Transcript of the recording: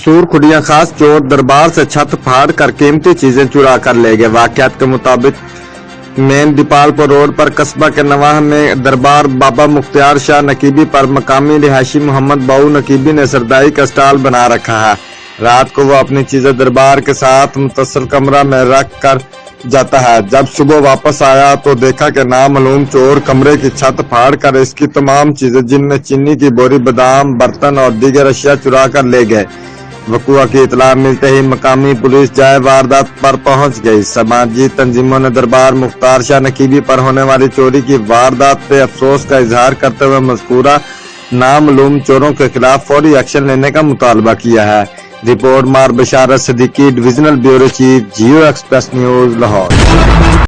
मशहूर खुडिया खास चोर दरबार से छत फाड़ कर कीमती चीजें चुरा कर ले गए। वाकयात के मुताबिक मेन दीपालपुर रोड पर कस्बा के नवाह में दरबार बाबा मुख्तियार शाह नकीबी पर मकामी रिहायशी मोहम्मद बाऊ नकीबी ने सरदाई का स्टॉल बना रखा है। रात को वो अपनी चीजें दरबार के साथ मुतस्सिल कमरा में रख कर जाता है। जब सुबह वापस आया तो देखा कि नामालूम चोर कमरे की छत फाड़ कर इसकी तमाम चीजें जिनमें चीनी की बोरी, बादाम, बर्तन और दीगर अशिया चुरा कर ले गए। वकुआ की इतला मिलते ही मकामी पुलिस जाए वारदात पर पहुंच गई। समाजी तंजीमों ने दरबार मुख्तार शाह नकीबी पर होने वाली चोरी की वारदात पे अफसोस का इजहार करते हुए मज़कूरा नामालूम चोरों के खिलाफ फौरी एक्शन लेने का मुतालबा किया है। रिपोर्ट मार बशारत सिद्दीकी, डिविजनल ब्यूरो चीफ, जियो एक्सप्रेस न्यूज, लाहौर।